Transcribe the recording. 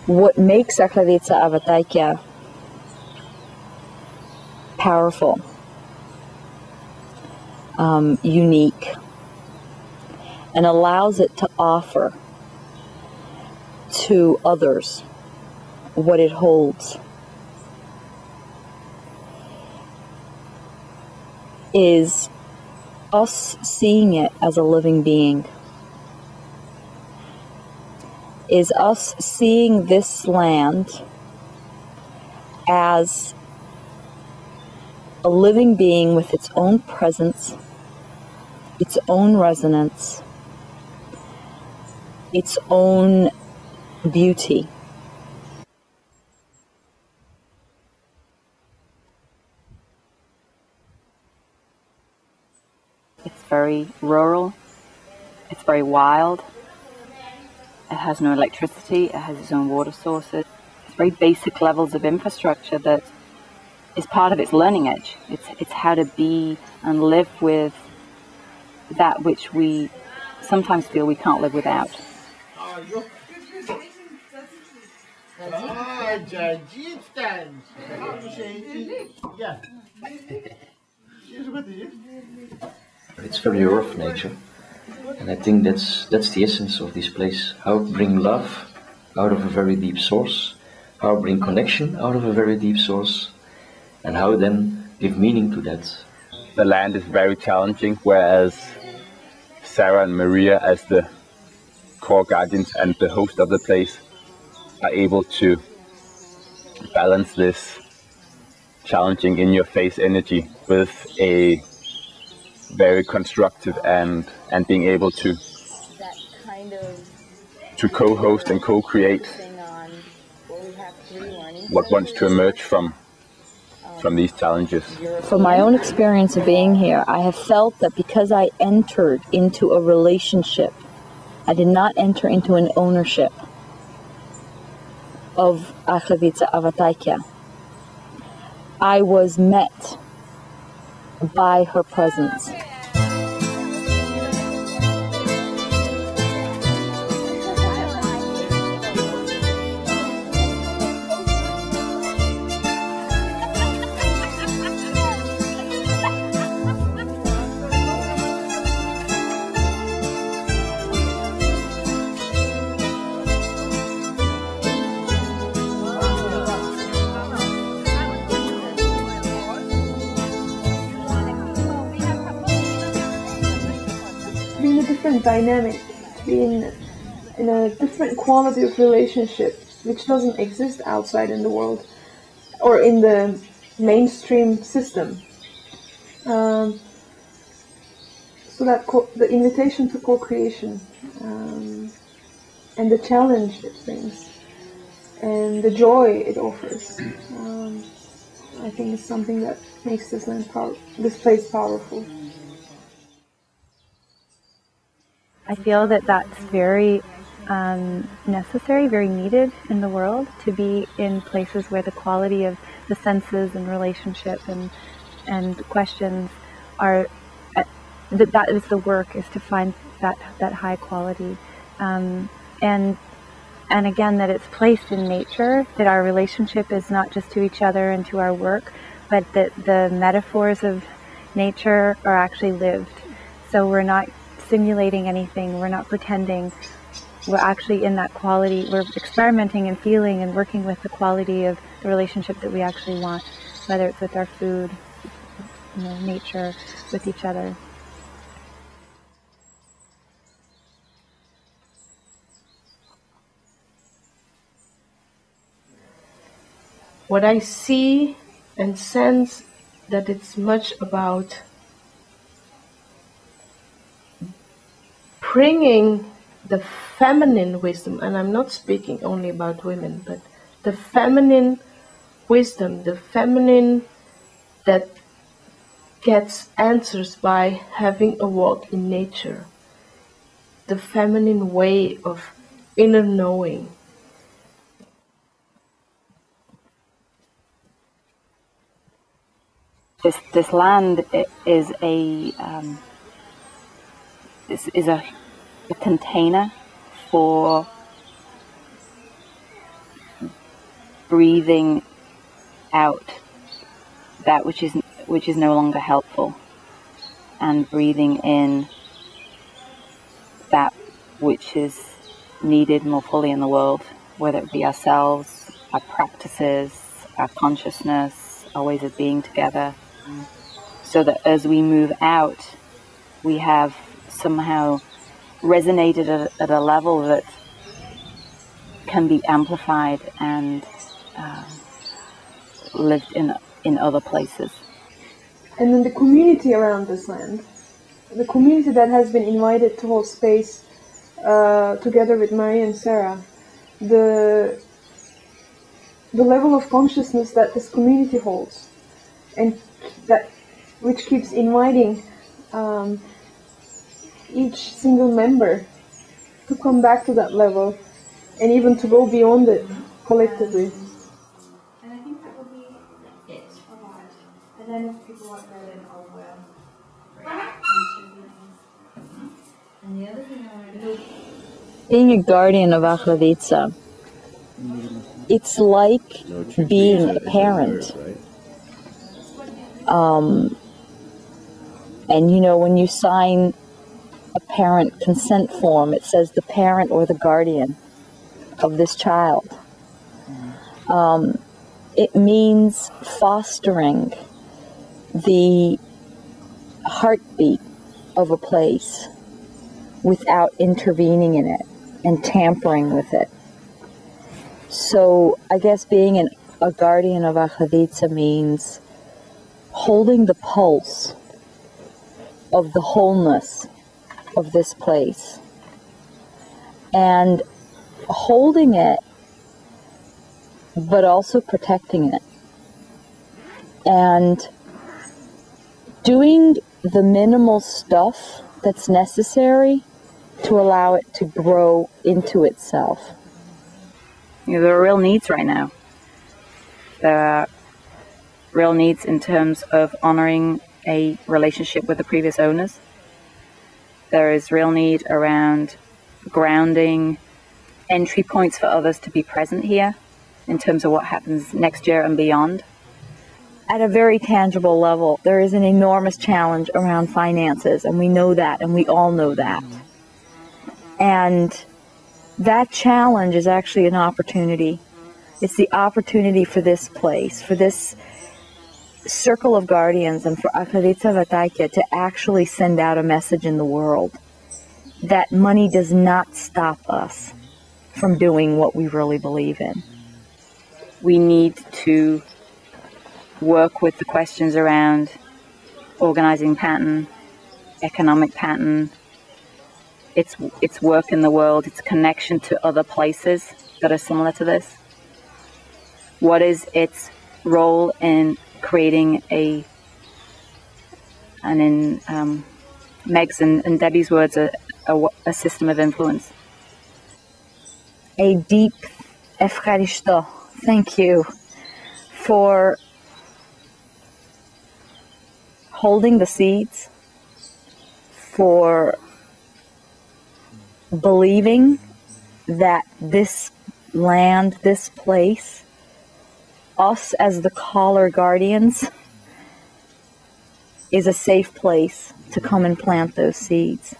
what makes Axladitsa Avatakia powerful, unique, and allows it to offer to others what it holds, is us seeing it as a living being, is us seeing this land as a living being with its own presence, its own resonance, its own beauty. It's very rural, it's very wild, it has no electricity, it has its own water sources. It's very basic levels of infrastructure that is part of its learning edge. It's how to be and live with that which we sometimes feel we can't live without. It's very rough nature, and I think that's the essence of this place. How bring love out of a very deep source, how bring connection out of a very deep source, and how then give meaning to that. The land is very challenging, whereas Sarah and Maria, as the core guardians and the host of the place, are able to balance this challenging in-your-face energy with a very constructive and being able to co-host and co-create what wants to emerge from these challenges. From my own experience of being here, I have felt that because I entered into a relationship, I did not enter into an ownership of Axladitsa Avatakia. I was met by her presence. Dynamic, being in a different quality of relationship which doesn't exist outside in the world or in the mainstream system. So that the invitation to co-creation and the challenge it brings and the joy it offers, I think is something that makes this place powerful. I feel that that's very necessary, very needed in the world, to be in places where the quality of the senses and relationship and questions are, that is the work, is to find that high quality. And again, that it's placed in nature, that our relationship is not just to each other and to our work, but that the metaphors of nature are actually lived. So we're not simulating anything, we're not pretending, we're actually in that quality, we're experimenting and feeling and working with the quality of the relationship that we actually want, whether it's with our food, nature, with each other. What I see and sense that it's much about bringing the feminine wisdom, and I'm not speaking only about women, but the feminine wisdom, the feminine that gets answers by having a walk in nature, the feminine way of inner knowing. This land is a container for breathing out that which is no longer helpful, and breathing in that which is needed more fully in the world, whether it be ourselves, our practices, our consciousness, our ways of being together, so that as we move out, we have somehow resonated at a level that can be amplified and lived in other places. And then the community around this land, the community that has been invited to hold space together with Maria and Sarah, the level of consciousness that this community holds, and that which keeps inviting each single member to come back to that level and even to go beyond it collectively. And I think that will be it. Alright. And then if people want to go, then I'll And the other thing I want to do, being a guardian of Axladitsa, it's like being a parent. And you know, when you sign a parent consent form, it says the parent or the guardian of this child. It means fostering the heartbeat of a place without intervening in it and tampering with it. So I guess being a guardian of Axladitsa means holding the pulse of the wholeness of this place and holding it, but also protecting it and doing the minimal stuff that's necessary to allow it to grow into itself. You know, there are real needs right now. There are real needs in terms of honoring a relationship with the previous owners. There is real need around grounding entry points for others to be present here in terms of what happens next year and beyond. At a very tangible level, there is an enormous challenge around finances, and we know that, and we all know that. And that challenge is actually an opportunity. It's the opportunity for this place, for this circle of guardians, and for Axladitsa Avatakia to actually send out a message in the world that money does not stop us from doing what we really believe in. We need to work with the questions around organizing pattern, economic pattern, its work in the world, its connection to other places that are similar to this. What is its role in creating and in Meg's and Debbie's words, a system of influence? A deep efcharisto, thank you for holding the seeds, for believing that this land, this place, us as the caller guardians, is a safe place to come and plant those seeds.